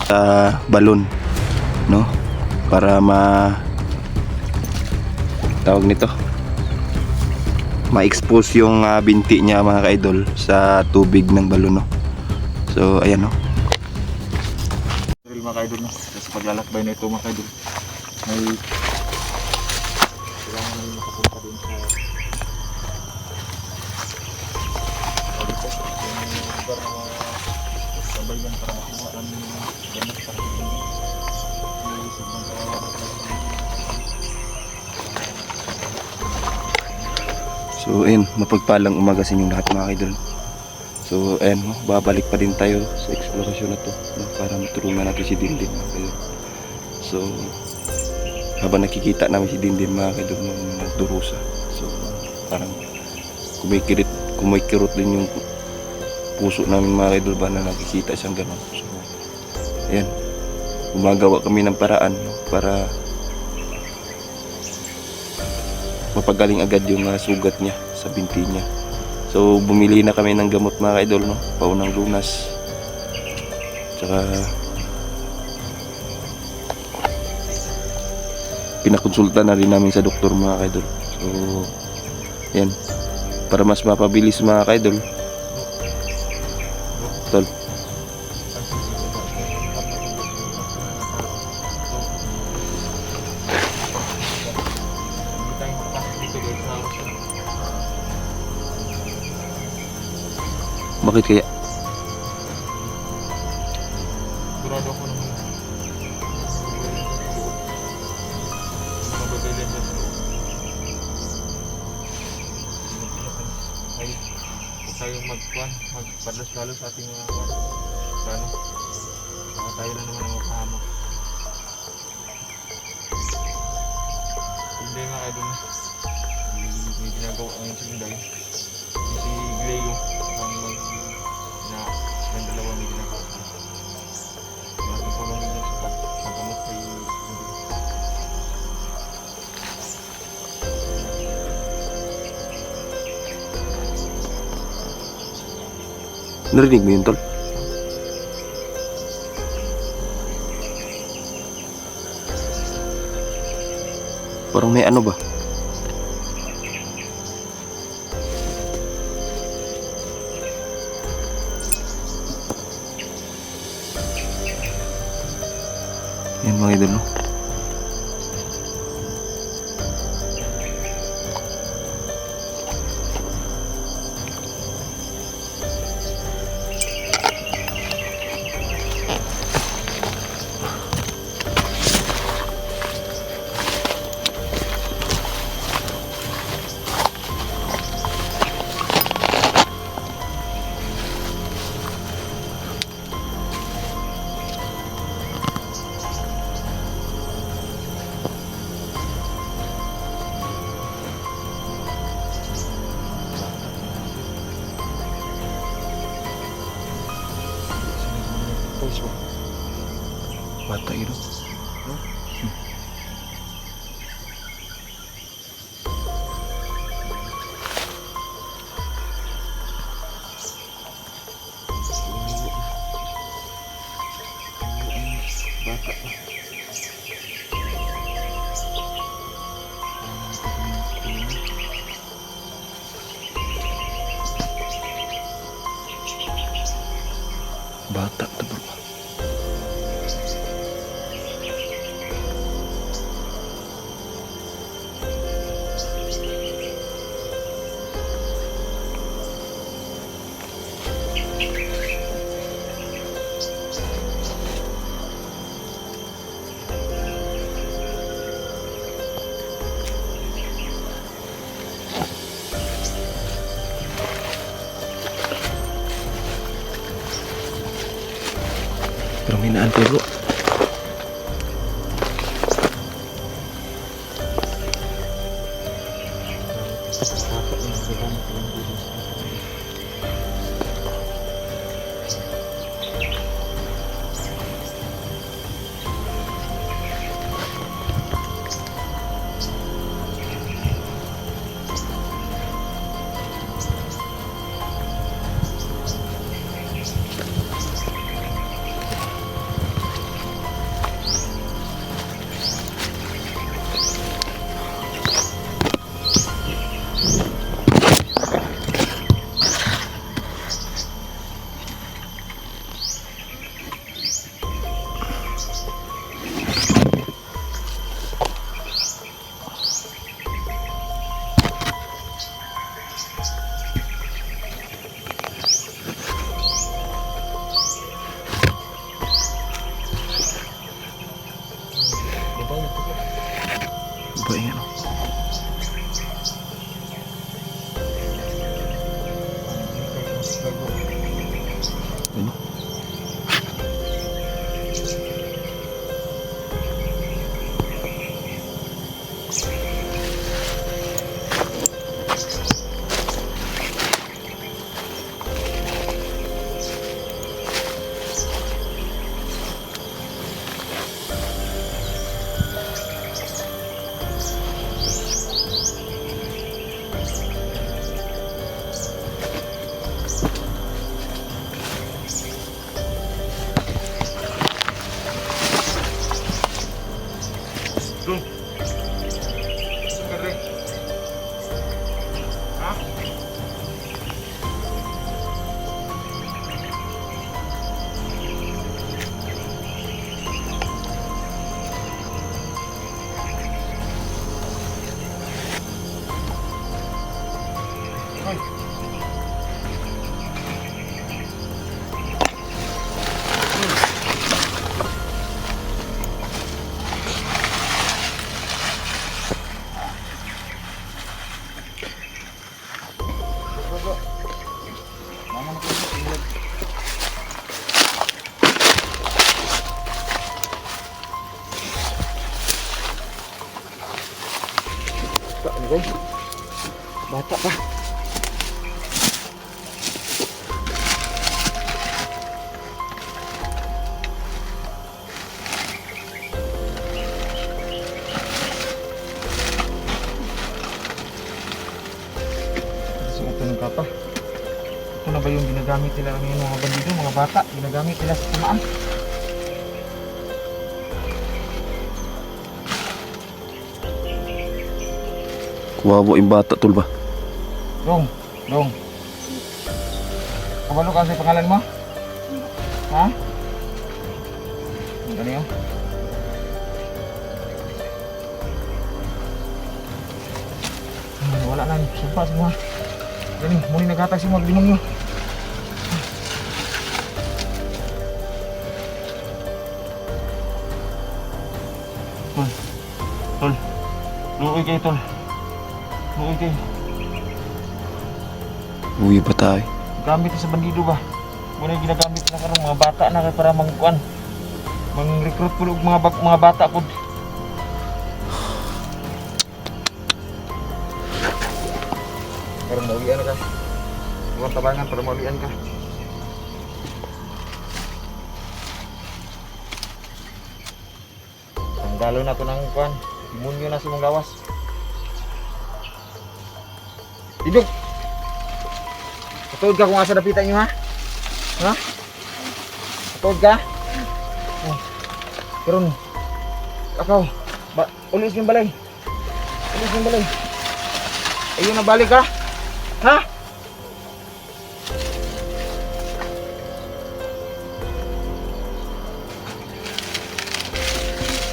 sa balon, no, para tawag nito, ma-expose yung binti niya mga ka-idol sa tubig ng balon, no. So ayan, no, mga ka-idol, no, sa paglalakbay na ito mga ka-idol, may kailangan namin makapunta dun sa dito, yung lugar na sabayan para makuha namin yung gamot para yung sobrang kawawa. So ayun, mapagpalang umaga sa inyong lahat mga ka-idol. So ayan, no, babalik pa din tayo sa eksplorasyon na to, no, para matulungan natin si Dindin mga ka-idol. So habang nakikita namin si Dindin mga ka-idol nung nagdurusa, so parang kumikirot din yung puso namin mga ka-idol ba na nakikita siyang gano'n. So ayan, gumagawa kami ng paraan, no, para mapagaling agad yung sugat niya sa binti niya. So bumili na kami ng gamot mga ka-idol, no, paunang lunas, tsaka pinakonsulta na rin namin sa doktor mga ka-idol. So yan, para mas mapabilis mga ka-idol, tol, bakit kaya? Sigurado ako naman mabagalan na ay huwag tayong magpadlas-lalo sa ating mga plano. Saka tayo na naman ang makahamak. Hindi mga kadun, may ginagawa ang sinday si Gleo na silang dalawa may ginagawa. Malaking tulong din sa paggamot kay Narinig mo yun, tol? Parang may ano ba? Yan mga idol, no? Bata ito. bata pa. Bata to bro. Pero may naantay bro. ba yan? Ano? Dong. Kering. Hah? Hai. Mama nak tinggal. Tak ni guys. Batak pa. Suot ng kapa. Ito na ba yung ginagamit nila ng mga bandido, mga bata? Ginagamit nila sa tamaan. Kuwawa yung bata tol ba? Dong, Dong. Kabalo ka sa pangalan mo? Ha? Ano yun? Wala na, sumpah semua. Gani, muli naghatag si mga limang nyo. Tol, Tol. Luoy kayo, Tol. Luoy kayo. Uwi ba tayo? Gamit sa bandido ba? Muna yung ginagamit na karong mga bata na kay para mangkuan. Mang-recruit po mga bata po. Para maulian ka. Huwag tabangan para maulian ka. Tanggalo na ito ng kuan. Demonyo na sa mga gawas. Tidog! Katuod ka kung asa dapitan nyo ha? Ha? Katuod ka? Oh. Karon. Akaw. Ulis yung balay. Ulis yung balay. Ayun na balik ka. Ha?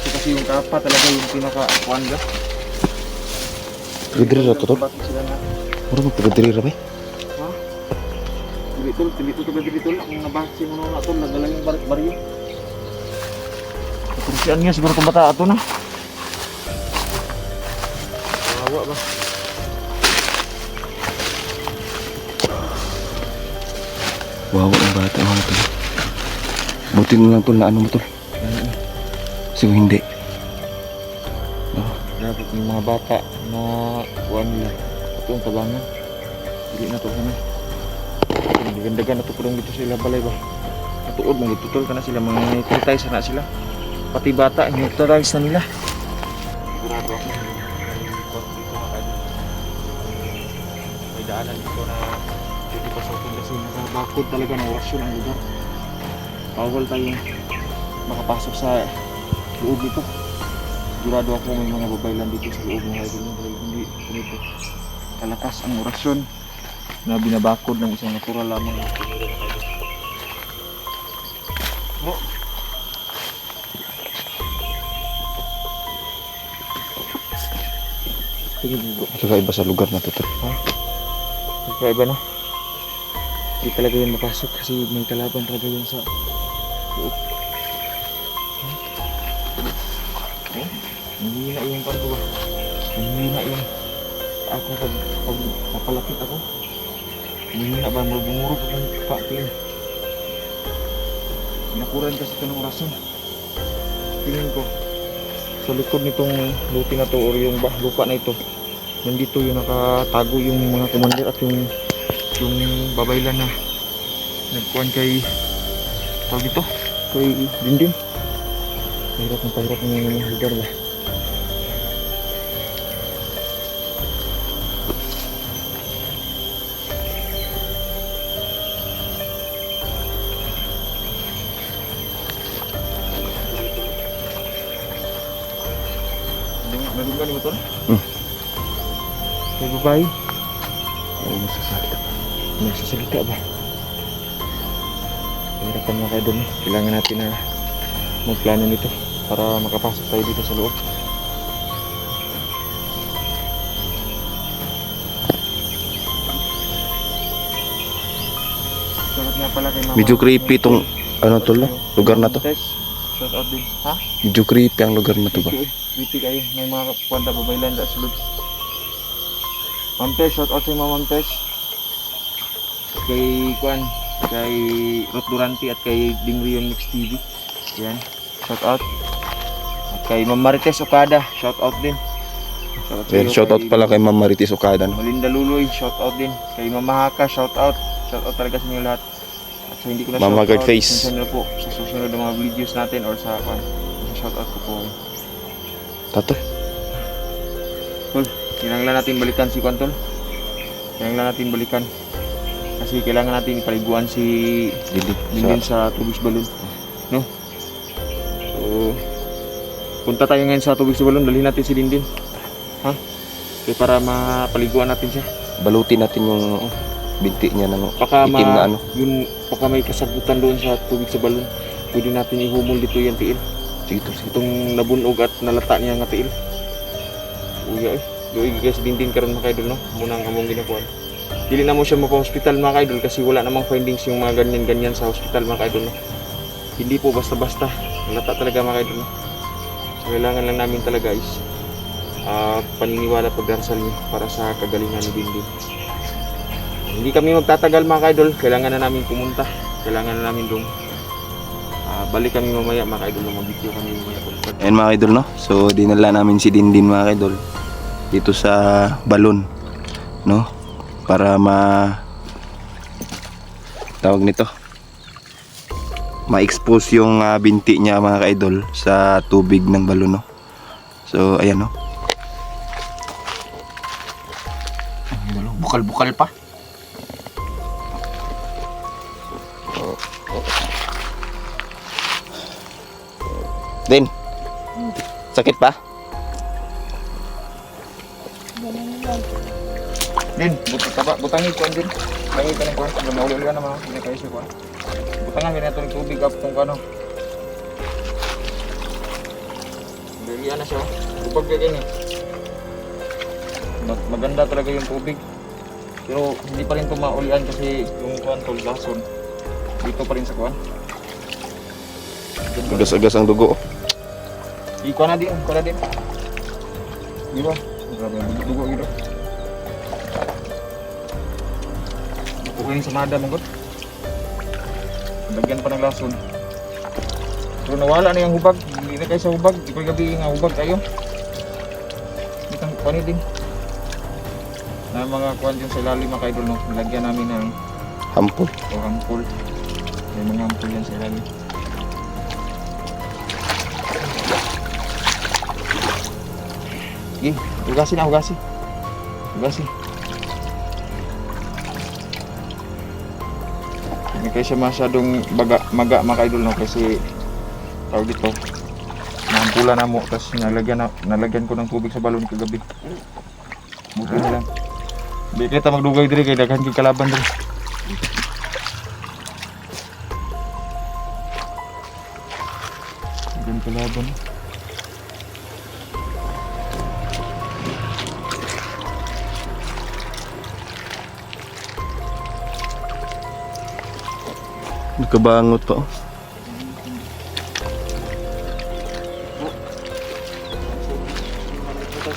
Ito kasi yung kapa talaga yung pinaka-kuan ka. Pagdiri ra to tol? Bakit sila na? Mura magpagdiri ra ba? Ha? Dili tol ang nabasi mo na tol, nagala yung baryo. Kursian niya siguro itong bata ato na. Kawawa ba? Wawa ang bata mga tol. Buti mo lang tol na ano mo tol. Siguro hindi. Dapat yung mga bata na kuhan nila. Ito ang tabangan. Hindi na ito kami. Gandagan na ito po dito sila balay ba? Natuod mga tutol ka na sila. Mga neutralize na sila. Pati bata, neutralize na nila. Sigurado ako. Dito na kayo. May daanan dito na pwede pasokin kasi nakabakod talaga ng orasyon ang lugar. Bawal tayong makapasok sa loob nito. Sigurado ako may mga babaylan dito sa loob ng idol nyo dahil hindi ganito kalakas ang orasyon na binabakod ng isang natural lamang na pinira ng idol. Bro! Sige bro. Saka iba sa lugar na to tol. Ha? Magkaiba na. Hindi talaga yun mapasok kasi may kalaban talaga yun sa loob. Nanghihina yung kanto ba? Nanghihina yung ako pag napalapit ako. Nanghihina ba? Bumurog akong patin. Pinakuran kasi ito ng orason. Tingin ko sa likod nitong luti na to or yung lupa na ito, nandito yung nakatago yung mga commander at yung babaylan na nagkuhan kay tawag ito, kay Dindin. Pahirap ng lugar ba. Nadugan ni Betul? May babae? Ay, masasalita. Nagsasalita ba? Pahirapan mga kaidol, no? Kailangan natin na magplano nito para makapasok tayo dito sa loob. Salat nga pala kay Mama. Medyo creepy itong ano tol, no? Lugar na to. Shout out din. Ha? Medyo creepy ang lugar na to ba? Creepy kayo. May mga kwanta babaylan sa sulod. Ma'am Tess, shout out sa Ma'am Tess. Kay Kwan, kay Ruth Durante at kay Dingrion Mix TV. Yan, shout out. At kay Ma'am Marites Okada, shout out din. Ayan, shout out pala kay Ma'am Marites Okada, no? Malinda Luloy, shout out din. Kay Mama Haka, shout out. Shout out talaga sa inyo lahat. At sa hindi ko na Mama shout Guard out, Face. minsan na po sa susunod na mga videos natin or sa Kwan. Shout out ko po. Tato. Tol, kailangan natin balikan si Kwan, Tol. Kailangan natin balikan. Kasi kailangan natin ipaliguan si Dindin sa tubig sa balon. No? So, punta tayo ngayon sa tubig sa balon. Dalhin natin si Dindin. Ha? Okay, para mapaliguan natin siya. Balutin natin yung binti niya ng Baka itim na ano. baka may kasagutan doon sa tubig sa balon. Pwede natin ihumol dito yung tiil. Sige to, sige. Itong nabunog at nalata niya nga tiil. Uya eh. Doon guys Dindin karon mga kaidol, no? Muna ang among ginakuan. Dili na mo siya mapa-hospital mga kaidol kasi wala namang findings yung mga ganyan-ganyan sa hospital mga kaidol, no? Hindi po basta-basta. Nalata talaga mga kaidol, no? So kailangan lang namin talaga is paniniwala pagdarasal niyo para sa kagalingan ni Dindin. Hindi kami magtatagal mga kaidol. Kailangan na namin pumunta. Kailangan na namin doon. Balik kami mamaya mga kaidol. Mag-video kami mamaya. Ayan mga idol, no? So dinala namin si Dindin mga idol dito sa balon, no? Para tawag nito, ma-expose yung binti niya mga kaidol sa tubig ng balon, no? So ayan, no? Bukal-bukal pa. Din, sakit pa? Din, butangi ko din. Butangi ka ng kuwan. Kung mauli-uli ka naman, hindi kayo siya kuwan. Butangan ka na itong tubig up kung ano. Ulian na siya. Upag ka ganyan. Maganda talaga yung tubig. Pero hindi pa rin ito maulian kasi yung kuwan tol lason. Dito pa rin sa kuwan. Agas-agas ang dugo. Ikuha na din. Di ba? Grabe ang dugo gitu. Kukunin sa mada mong god. Lagyan pa ng lason. Pero nawala na yung hubag. Hindi na kayo sa hubag. Di ko gabi nga hubag kayo. Itang kuhanin din. Na mga kuhan yung sa ilalim mga kaidol, no? Nilagyan namin ng Hampol. hampol. May mga hampol yan sa ilalim. Sige, hugasin. Hindi kayo siya masyadong maga mga kaidol, no? Kasi tawag dito, nahampula na mo, tapos nalagyan ko ng tubig sa balon kagabi. Buti na lang. Hindi kita magdugay diri kay daghan kay kalaban diri. Daghan kalaban. Nagkabangot pa, oh.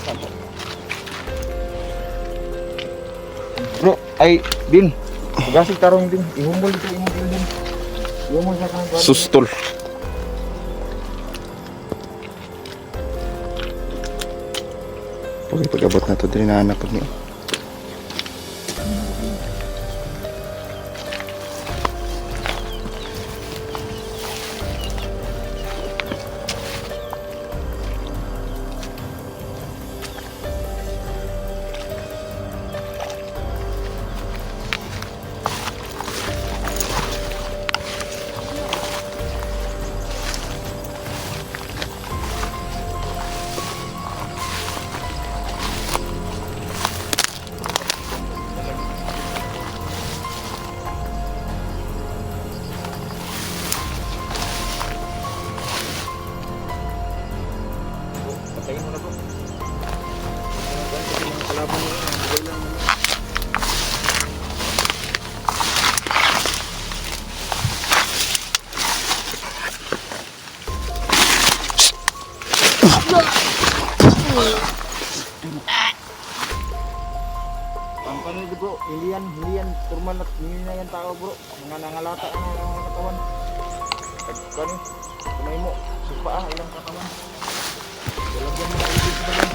sabo. Bro, ay din. Gasig tarong din. Ihumol dito, ihumol din. Ihumol sa kanang Sustol. Okay, pag-abot na to, din nahanap po niyo. Patayin mo na bro. Kalaban mo yun. Bigay lang mo. Ang panig bro, hindi yan turman at hindi na yan tao bro. Mga nangalata na ng mga katawan. Kani, kumay mo, supa ilang katawan. Lalagyan mo na ibig sa bagan.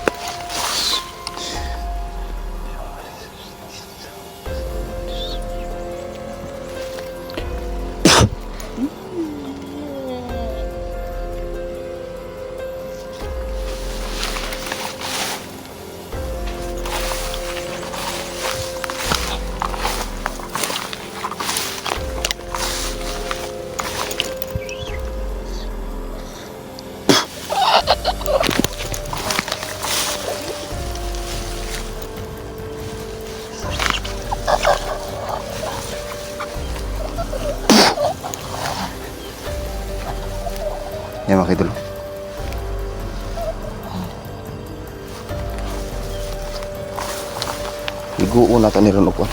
Yan mga kaidol. Iguo na ito niron ko.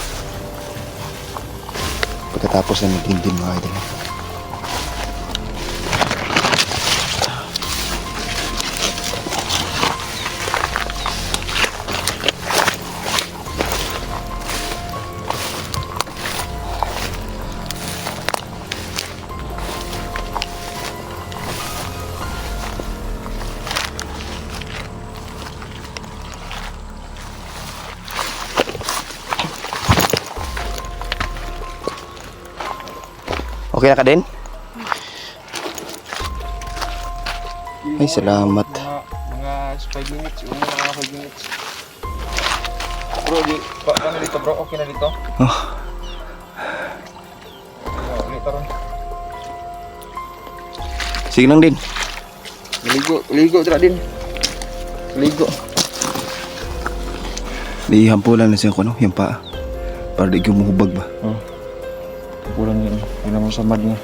Pagkatapos na naglindim mga kaidol. Okay na ka din? Ay, salamat. Mga 5 minutes, yung mga 5 minutes. Bro, paano dito bro? Okay na dito? Oh, Ulit taron. sige lang din. Ligo tira din. Ligo. Di hampulan na siya ko, no? Yung paa. Para di gumuhubag ba? Oh. Kulang yun. Wala mo samad niya.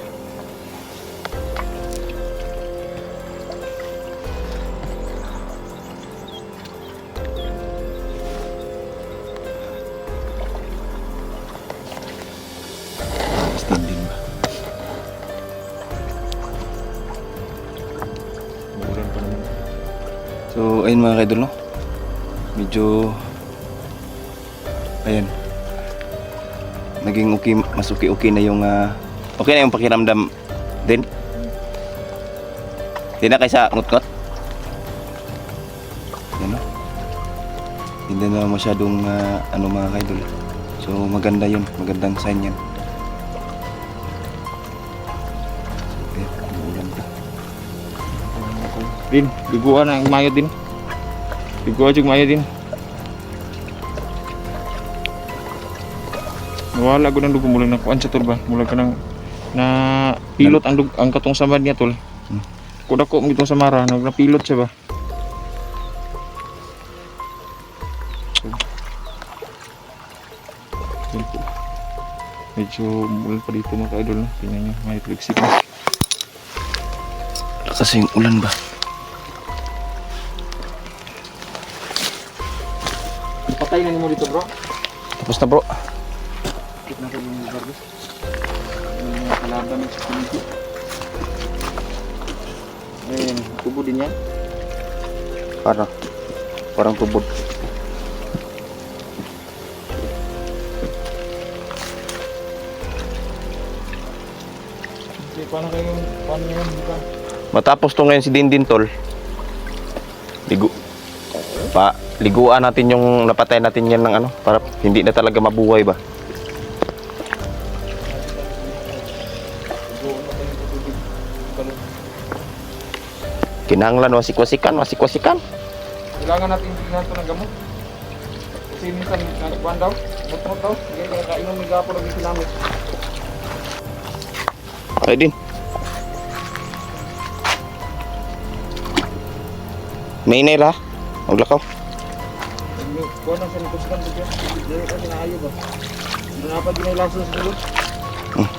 Stand din ba? Ulan pa naman. So, ayun mga kaidol, no? Medyo... Ayan. Naging okay, mas okay na yung... okay na yung pakiramdam din. Hindi na kaysa ngut-ngut. Yan, no? Hindi na masyadong ano mga kaidol. So, maganda yun. Magandang sign yan. Okay, umuulan pa. Din, liguan ang mayo din. Liguan yung mayo din. Nawala ko ng dugo mula na kuan sa tol ba? Mula ka ng na pilot ang katong samad niya tol. Kuda ko mitong samara, napilot siya ba? Medyo mulan pa dito mga ka-idol, no? Tingnan nyo, may flexible. Kasi yung ulan ba? Patay na mo dito bro. Tapos na bro. Ikit na kayo yung lugar bro. Yung mga kalaban ng security. Ayan, tubo din yan. Para parang tubod. Okay, paano yun? Bukan? Matapos to ngayon si Dindin tol. Liguan natin yung napatay natin yan ng ano para hindi na talaga mabuhay ba. Kinahanglan wasik-wasikan. Kailangan natin tingnan ito ng gamot. Kasi minsan nagkuhan daw, mut-mut daw. Sige, kaya kainom may gapo lagi sinamit. Okay din. May nail ha. Maglakaw. Kuha na sa nikusukan ko dyan. Dili kasi naayo ba? Hindi na pa din lason sa dulot.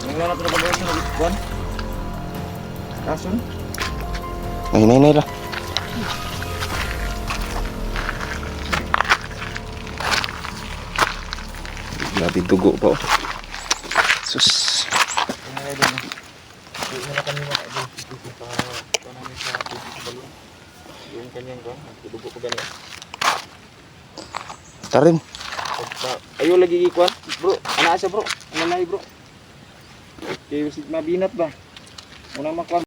Nangyayon natin na pag-ayos na nagkuhan. Lason. May nail ha. Grabe dugo pa oh. Sus. Hindi na kami makaibig. Paano namin sa balon. Yung kanyang ba? Dugo ko ganyan. Tarim. Ayo lagi ikuan. Bro, ana siya bro. Ano na bro? Kaya mabinat ba? Una makuan.